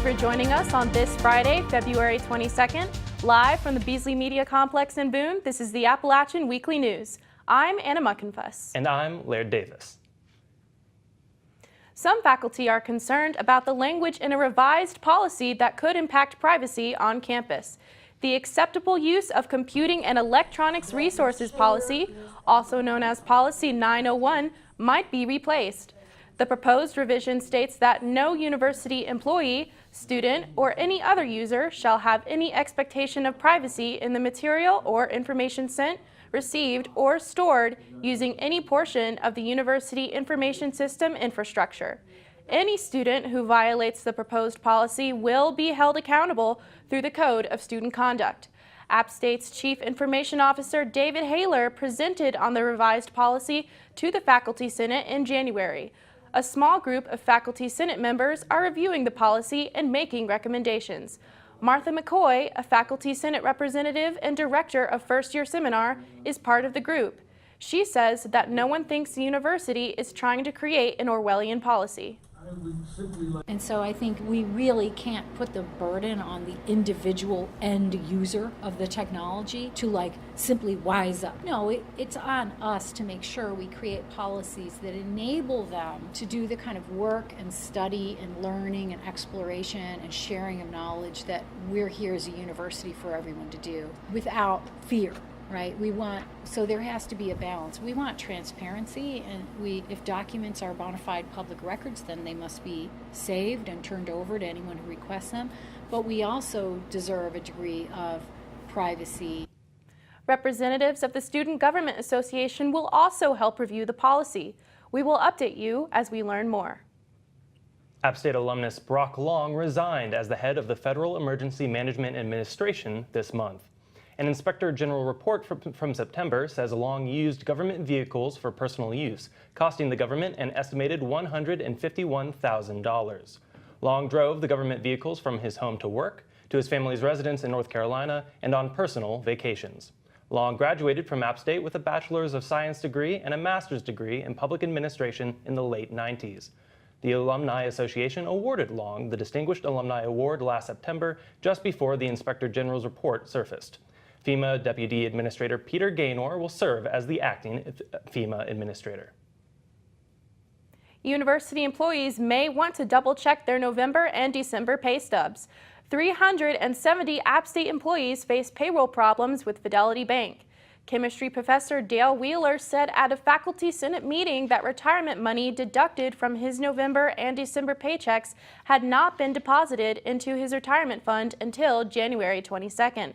for joining us on this Friday, February 22nd. Live from the Beasley Media Complex in Boone, this is the Appalachian Weekly News. I'm Hannah Muckenfuss. And I'm Laird Davis. Some faculty are concerned about the language in a revised policy that could impact privacy on campus. The Acceptable Use of Computing and Electronics Resources Policy, also known as Policy 901, might be replaced. The proposed revision states that no university employee, student, or any other user shall have any expectation of privacy in the material or information sent, received, or stored using any portion of the university information system infrastructure. Any student who violates the proposed policy will be held accountable through the Code of Student Conduct. App State's Chief Information Officer David Haler presented on the revised policy to the Faculty Senate in January. A small group of Faculty Senate members are reviewing the policy and making recommendations. Martha McCoy, a Faculty Senate representative and director of first-year seminar, is part of the group. She says that no one thinks the university is trying to create an Orwellian policy. And so I think we really can't put the burden on the individual end user of the technology to simply wise up. No, it's on us to make sure we create policies that enable them to do the kind of work and study and learning and exploration and sharing of knowledge that we're here as a university for everyone to do without fear. Right? So there has to be a balance. We want transparency, and if documents are bona fide public records, then they must be saved and turned over to anyone who requests them. But we also deserve a degree of privacy. Representatives of the Student Government Association will also help review the policy. We will update you as we learn more. App State alumnus Brock Long resigned as the head of the Federal Emergency Management Administration this month. An Inspector General report from September says Long used government vehicles for personal use, costing the government an estimated $151,000. Long drove the government vehicles from his home to work, to his family's residence in North Carolina, and on personal vacations. Long graduated from App State with a Bachelor's of Science degree and a Master's degree in Public Administration in the late 90s. The Alumni Association awarded Long the Distinguished Alumni Award last September, just before the Inspector General's report surfaced. FEMA Deputy Administrator Peter Gaynor will serve as the acting FEMA Administrator. University employees may want to double-check their November and December pay stubs. 370 App State employees face payroll problems with Fidelity Bank. Chemistry professor Dale Wheeler said at a Faculty Senate meeting that retirement money deducted from his November and December paychecks had not been deposited into his retirement fund until January 22nd.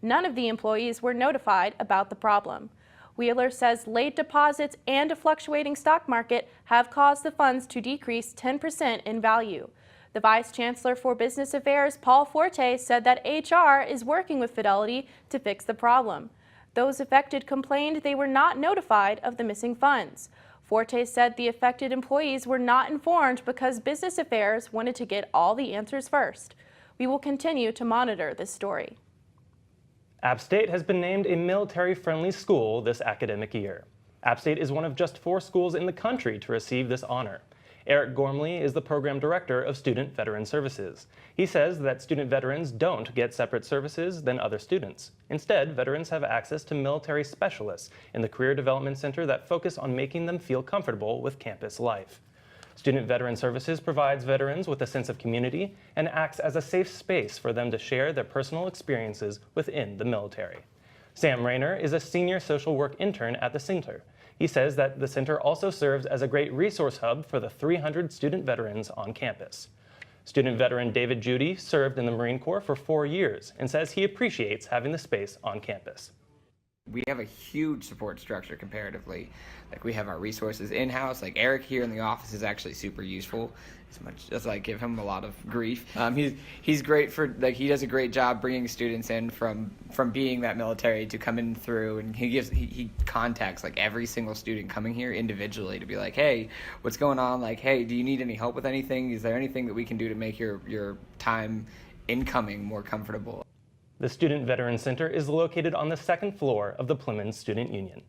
None of the employees were notified about the problem. Wheeler says late deposits and a fluctuating stock market have caused the funds to decrease 10% in value. The Vice Chancellor for Business Affairs, Paul Forte, said that HR is working with Fidelity to fix the problem. Those affected complained they were not notified of the missing funds. Forte said the affected employees were not informed because Business Affairs wanted to get all the answers first. We will continue to monitor this story. App State has been named a military-friendly school this academic year. App State is one of just 4 schools in the country to receive this honor. Eric Gormley is the program director of Student Veteran Services. He says that student veterans don't get separate services than other students. Instead, veterans have access to military specialists in the Career Development Center that focus on making them feel comfortable with campus life. Student Veteran Services provides veterans with a sense of community and acts as a safe space for them to share their personal experiences within the military. Sam Rayner is a senior social work intern at the center. He says that the center also serves as a great resource hub for the 300 student veterans on campus. Student veteran David Judy served in the Marine Corps for 4 years and says he appreciates having the space on campus. We have a huge support structure comparatively. We have our resources in-house. Eric here in the office is actually super useful, as much as I give him a lot of grief. He's great for, he does a great job bringing students in from being that military to coming through, and he contacts every single student coming here individually to be like, hey, what's going on? Hey, do you need any help with anything? Is there anything that we can do to make your time incoming more comfortable? The Student Veteran Center is located on the 2nd floor of the Plymouth Student Union.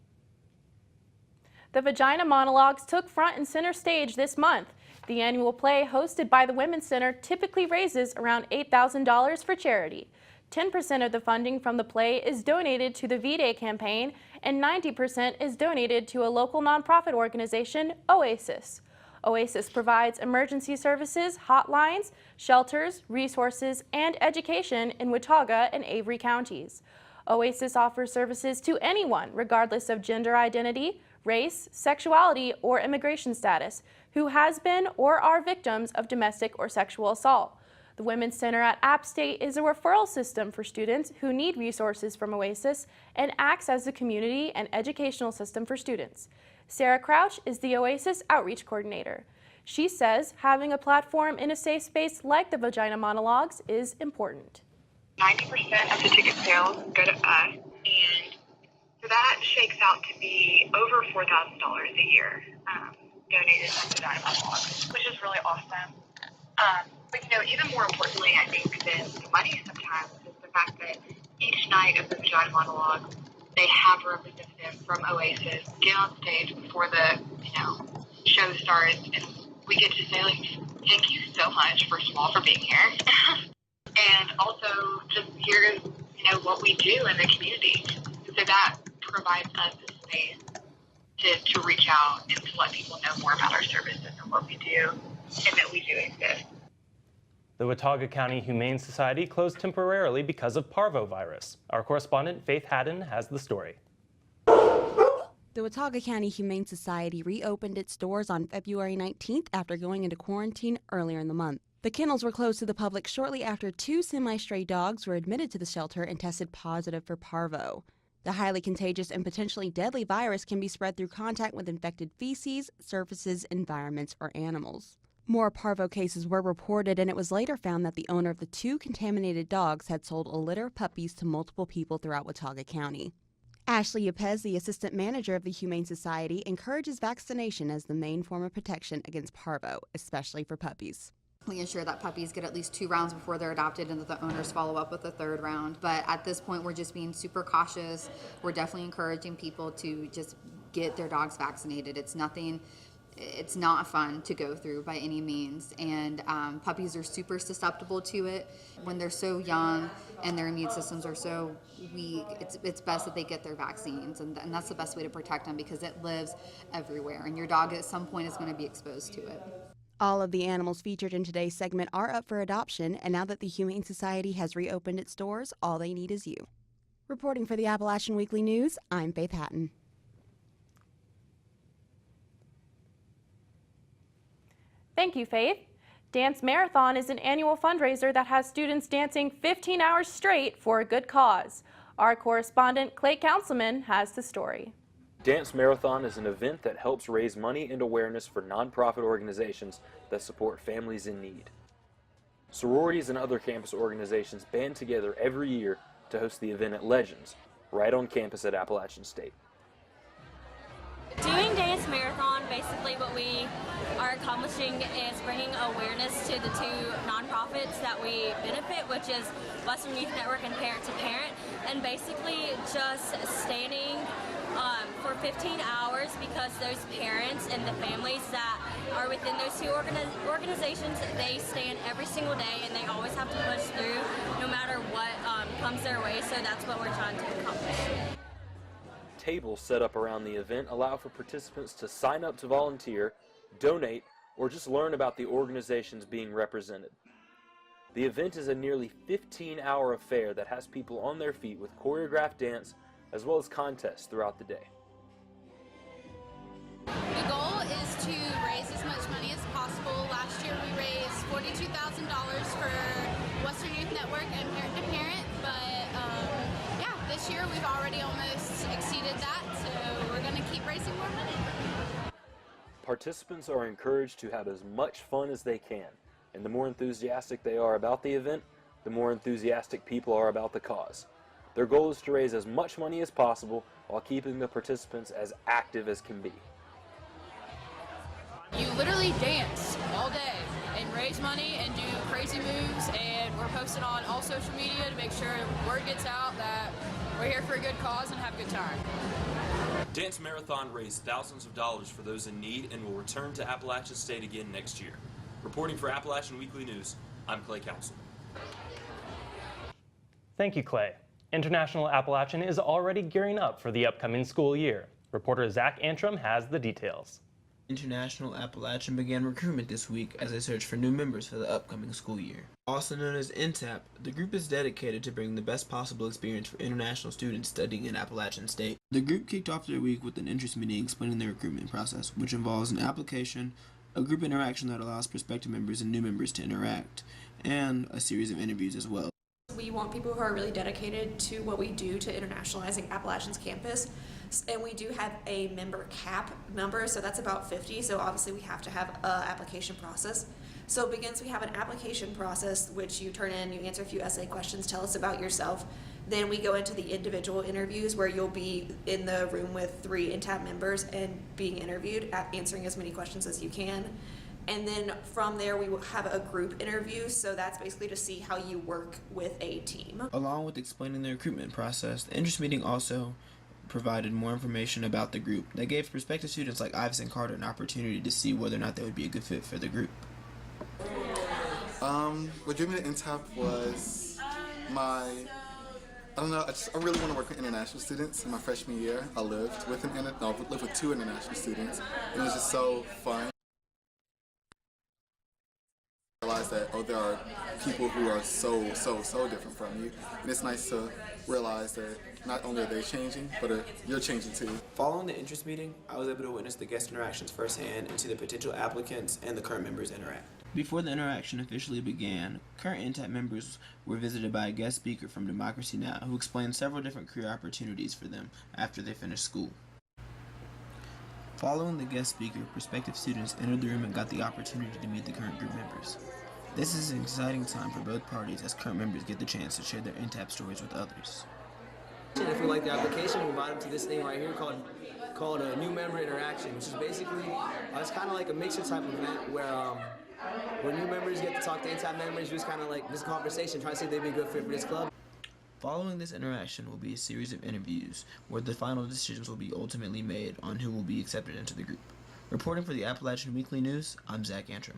The Vagina Monologues took front and center stage this month. The annual play hosted by the Women's Center typically raises around $8,000 for charity. 10% of the funding from the play is donated to the V-Day campaign, and 90% is donated to a local nonprofit organization, Oasis. Oasis provides emergency services, hotlines, shelters, resources, and education in Watauga and Avery counties. Oasis offers services to anyone, regardless of gender identity, race, sexuality, or immigration status, who has been or are victims of domestic or sexual assault. The Women's Center at App State is a referral system for students who need resources from Oasis and acts as a community and educational system for students. Sarah Crouch is the Oasis Outreach Coordinator. She says having a platform in a safe space like the Vagina Monologues is important. 90% of the ticket sales go to us, and so that shakes out to be over $4,000 a year donated to Vagina Monologues, which is really awesome. But, even more importantly, I think than the money sometimes is the fact that each night of the Vagina Monologue, they have a representative from Oasis get on stage before the, show starts, and we get to say, thank you so much, first of all, for being here. And also just hear, what we do in the community. So that provides us a space to reach out and to let people know more about our services and what we do, and that we do exist. The Watauga County Humane Society closed temporarily because of parvovirus. Our correspondent Faith Hatton has the story. The Watauga County Humane Society reopened its doors on February 19th after going into quarantine earlier in the month. The kennels were closed to the public shortly after 2 semi-stray dogs were admitted to the shelter and tested positive for parvo. The highly contagious and potentially deadly virus can be spread through contact with infected feces, surfaces, environments, or animals. More parvo cases were reported, and it was later found that the owner of the 2 contaminated dogs had sold a litter of puppies to multiple people throughout Watauga County. Ashley Yepez, the assistant manager of the Humane Society, encourages vaccination as the main form of protection against parvo, especially for puppies. We ensure that puppies get at least 2 rounds before they're adopted and that the owners follow up with a 3rd round. But at this point, we're just being super cautious. We're definitely encouraging people to just get their dogs vaccinated. It's not fun to go through by any means. And puppies are super susceptible to it. When they're so young and their immune systems are so weak, it's best that they get their vaccines. And that's the best way to protect them because it lives everywhere. And your dog at some point is going to be exposed to it. All of the animals featured in today's segment are up for adoption, and now that the Humane Society has reopened its doors, all they need is you. Reporting for the Appalachian Weekly News, I'm Faith Hatton. Thank you, Faith. Dance Marathon is an annual fundraiser that has students dancing 15 hours straight for a good cause. Our correspondent, Clay Councilman, has the story. Dance Marathon is an event that helps raise money and awareness for nonprofit organizations that support families in need. Sororities and other campus organizations band together every year to host the event at Legends, right on campus at Appalachian State. Doing Dance Marathon, basically what we are accomplishing is bringing awareness to the 2 nonprofits that we benefit, which is Western Youth Network and Parent to Parent, and basically just standing for 15 hours because those parents and the families that are within those 2 organizations, they stand every single day and they always have to push through no matter what comes their way, so that's what we're trying to accomplish. Tables set up around the event allow for participants to sign up to volunteer, donate, or just learn about the organizations being represented. The event is a nearly 15-hour affair that has people on their feet with choreographed dance as well as contests throughout the day. The goal is to raise as much money as possible. Last year we raised $42,000 for Western Youth Network and Parent to Parent, but this year we've already almost exceeded that, so we're going to keep raising more money. Participants are encouraged to have as much fun as they can, and the more enthusiastic they are about the event, the more enthusiastic people are about the cause. Their goal is to raise as much money as possible while keeping the participants as active as can be. You literally dance all day and raise money and do crazy moves, and we're posting on all social media to make sure word gets out that we're here for a good cause and have a good time. Dance Marathon raised thousands of dollars for those in need and will return to Appalachian State again next year. Reporting for Appalachian Weekly News, I'm Clay Councilman. Thank you, Clay. International Appalachian is already gearing up for the upcoming school year. Reporter Zack Antrum has the details. International Appalachian began recruitment this week as they search for new members for the upcoming school year. Also known as NTAP, the group is dedicated to bringing the best possible experience for international students studying in Appalachian State. The group kicked off their week with an interest meeting explaining the recruitment process, which involves an application, a group interaction that allows prospective members and new members to interact, and a series of interviews as well. We want people who are really dedicated to what we do to internationalizing Appalachian's campus, and we do have a member cap number, so that's about 50, so obviously we have to have an application process. So it begins, we have an application process which you turn in, you answer a few essay questions, tell us about yourself. Then we go into the individual interviews where you'll be in the room with 3 NTAP members and being interviewed, answering as many questions as you can. And then from there, we will have a group interview, so that's basically to see how you work with a team. Along with explaining the recruitment process, the interest meeting also provided more information about the group that gave prospective students like Ives and Carter an opportunity to see whether or not they would be a good fit for the group. What drew me to NTAP was I really want to work with international students. In my freshman year, I lived with 2 international students, and it was just so fun. Realize that, there are people who are so different from you, and it's nice to realize that not only are they changing, but you're changing too. Following the interest meeting, I was able to witness the guest interactions firsthand and see the potential applicants and the current members interact. Before the interaction officially began, current NTAP members were visited by a guest speaker from Democracy Now! Who explained several different career opportunities for them after they finished school. Following the guest speaker, prospective students entered the room and got the opportunity to meet the current group members. This is an exciting time for both parties as current members get the chance to share their NTAP stories with others. If we like the application, we invite them to this thing right here called a new member interaction, which is basically, it's kind of like a mixture type of event where new members get to talk to NTAP members, just kind of like this conversation, try to see if they'd be a good fit for this club. Following this interaction will be a series of interviews where the final decisions will be ultimately made on who will be accepted into the group. Reporting for the Appalachian Weekly News, I'm Zack Antrum.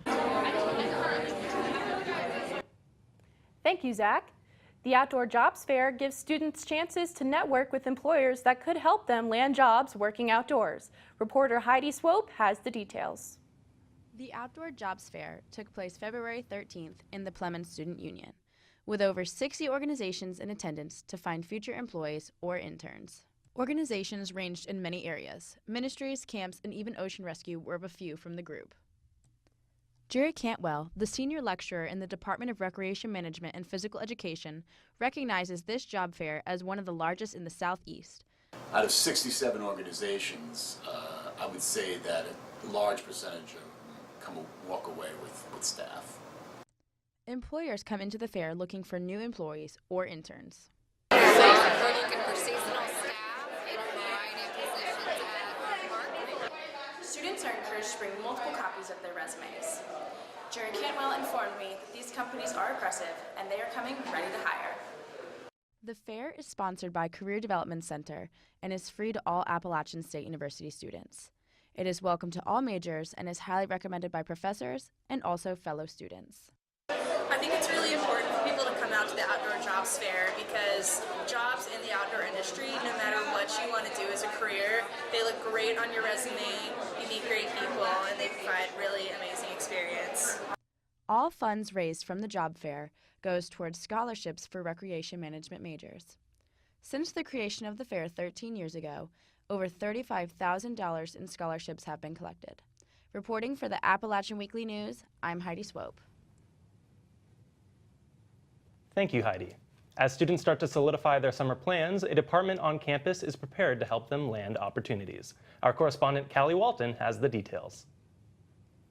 Thank you, Zach. The Outdoor Jobs Fair gives students chances to network with employers that could help them land jobs working outdoors. Reporter Heidi Swope has the details. The Outdoor Jobs Fair took place February 13th in the Plemmon Student Union, with over 60 organizations in attendance to find future employees or interns. Organizations ranged in many areas. Ministries, camps, and even ocean rescue were a few from the group. Jerry Cantwell, the senior lecturer in the Department of Recreation Management and Physical Education, recognizes this job fair as one of the largest in the Southeast. Out of 67 organizations, I would say that a large percentage walk away with staff. Employers come into the fair looking for new employees or interns. So we're looking for seasonal staff in a variety of positions at work. Students are encouraged to bring multiple copies of their resumes. Jerry Cantwell informed me that these companies are aggressive and they are coming ready to hire. The fair is sponsored by Career Development Center and is free to all Appalachian State University students. It is welcome to all majors and is highly recommended by professors and also fellow students. I think it's really important for people to come out to the Outdoor Jobs Fair because jobs in the outdoor industry, no matter what you want to do as a career, they look great on your resume, you meet great people, and they provide really amazing experience. All funds raised from the job fair goes towards scholarships for recreation management majors. Since the creation of the fair 13 years ago, over $35,000 in scholarships have been collected. Reporting for the Appalachian Weekly News, I'm Heidi Swope. Thank you, Heidi. As students start to solidify their summer plans, a department on campus is prepared to help them land opportunities. Our correspondent, Callie Walton, has the details.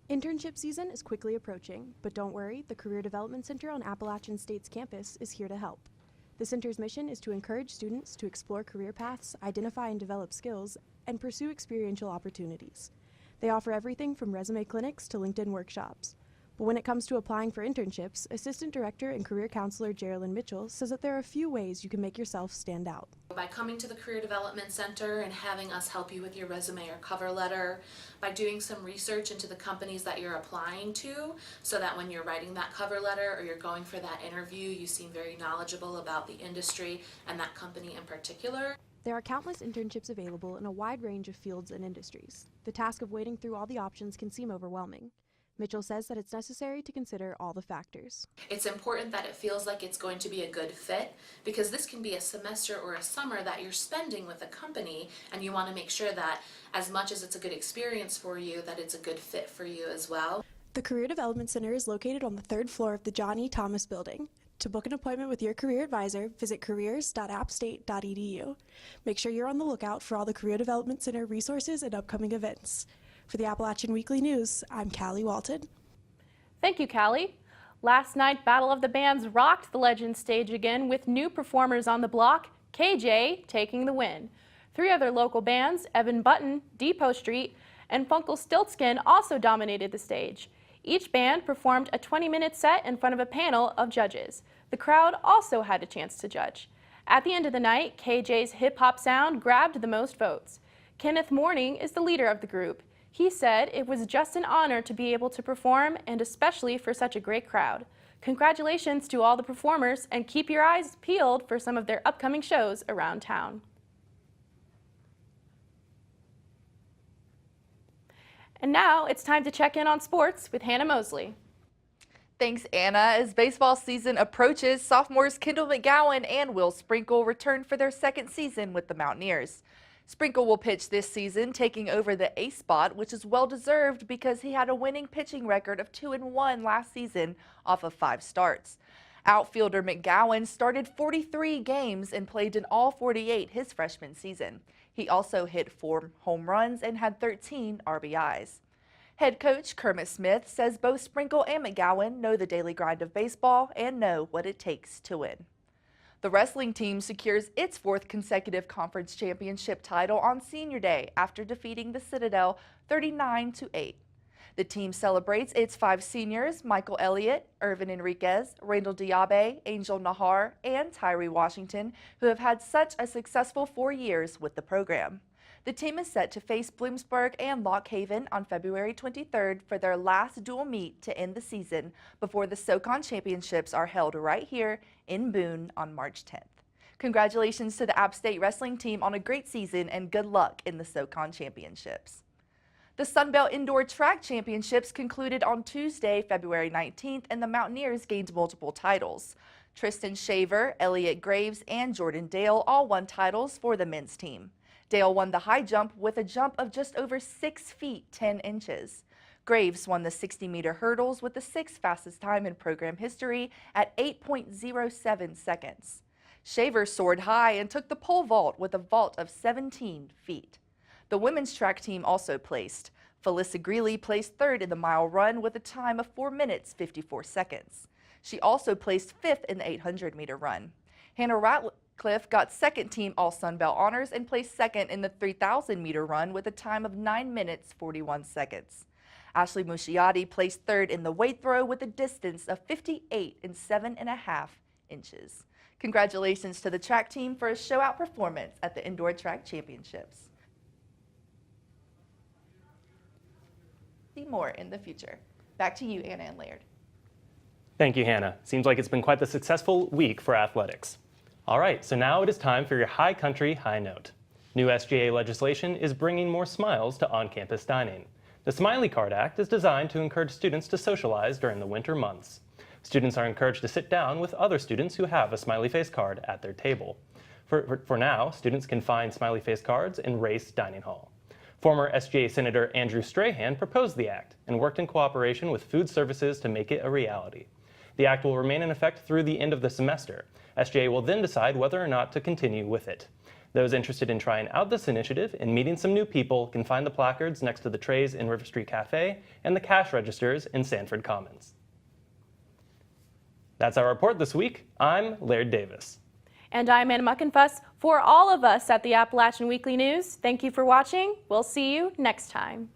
Internship season is quickly approaching, but don't worry, the Career Development Center on Appalachian State's campus is here to help. The center's mission is to encourage students to explore career paths, identify and develop skills, and pursue experiential opportunities. They offer everything from resume clinics to LinkedIn workshops. But when it comes to applying for internships, Assistant Director and Career Counselor Geraldine Mitchell says that there are a few ways you can make yourself stand out. By coming to the Career Development Center and having us help you with your resume or cover letter, by doing some research into the companies that you're applying to, so that when you're writing that cover letter or you're going for that interview, you seem very knowledgeable about the industry and that company in particular. There are countless internships available in a wide range of fields and industries. The task of wading through all the options can seem overwhelming. Mitchell says that it's necessary to consider all the factors. It's important that it feels like it's going to be a good fit, because this can be a semester or a summer that you're spending with a company, and you want to make sure that as much as it's a good experience for you, that it's a good fit for you as well. The Career Development Center is located on the 3rd floor of the John E. Thomas Building. To book an appointment with your career advisor, visit careers.appstate.edu. Make sure you're on the lookout for all the Career Development Center resources and upcoming events. For the Appalachian Weekly News, I'm Callie Walton. Thank you, Callie. Last night, Battle of the Bands rocked the Legends stage again with new performers on the block, KJ taking the win. 3 other local bands, Evan Button, Depot Street, and Funkle Stiltskin also dominated the stage. Each band performed a 20-minute set in front of a panel of judges. The crowd also had a chance to judge. At the end of the night, KJ's hip-hop sound grabbed the most votes. Kenneth Morning is the leader of the group. He said it was just an honor to be able to perform, and especially for such a great crowd. Congratulations to all the performers, and keep your eyes peeled for some of their upcoming shows around town. And now it's time to check in on sports with Hannah Moseley. Thanks, Anna. As baseball season approaches, sophomores Kendall McGowan and Will Sprinkle return for their second season with the Mountaineers. Sprinkle will pitch this season, taking over the ace spot, which is well-deserved because he had a winning pitching record of 2-1 last season off of 5 starts. Outfielder McGowan started 43 games and played in all 48 his freshman season. He also hit 4 home runs and had 13 RBIs. Head coach Kermit Smith says both Sprinkle and McGowan know the daily grind of baseball and know what it takes to win. The wrestling team secures its 4th consecutive conference championship title on Senior Day after defeating the Citadel 39-8. The team celebrates its 5 seniors, Michael Elliott, Irvin Enriquez, Randall Diabe, Angel Nahar, and Tyree Washington, who have had such a successful 4 years with the program. The team is set to face Bloomsburg and Lock Haven on February 23rd for their last dual meet to end the season before the SoCon Championships are held right here in Boone on March 10th. Congratulations to the App State wrestling team on a great season and good luck in the SoCon Championships. The Sunbelt Indoor Track Championships concluded on Tuesday, February 19th, and the Mountaineers gained multiple titles. Tristan Shaver, Elliott Graves, and Jordan Dale all won titles for the men's team. Dale won the high jump with a jump of just over 6 feet 10 inches. Graves won the 60-meter hurdles with the 6th fastest time in program history at 8.07 seconds. Shaver soared high and took the pole vault with a vault of 17 feet. The women's track team also placed. Felissa Greeley placed 3rd in the mile run with a time of 4 minutes 54 seconds. She also placed 5th in the 800-meter run. Hannah Ratcliffe got 2nd team All Sunbelt honors and placed 2nd in the 3,000-meter run with a time of 9 minutes 41 seconds. Ashley Musciati placed 3rd in the weight throw with a distance of 58 and 7.5 inches. Congratulations to the track team for a show-out performance at the Indoor Track Championships. See more in the future. Back to you, Anna and Laird. Thank you, Hannah. Seems like it's been quite the successful week for athletics. All right, so now it is time for your high country high note. New SGA legislation is bringing more smiles to on-campus dining. The Smiley Card Act is designed to encourage students to socialize during the winter months. Students are encouraged to sit down with other students who have a smiley face card at their table. For now, students can find smiley face cards in Race Dining Hall. Former SGA Senator Andrew Strahan proposed the act and worked in cooperation with food services to make it a reality. The act will remain in effect through the end of the semester. SGA will then decide whether or not to continue with it. Those interested in trying out this initiative and meeting some new people can find the placards next to the trays in River Street Cafe and the cash registers in Sanford Commons. That's our report this week. I'm Laird Davis. And I'm Hannah Muckenfuss. For all of us at the Appalachian Weekly News, thank you for watching. We'll see you next time.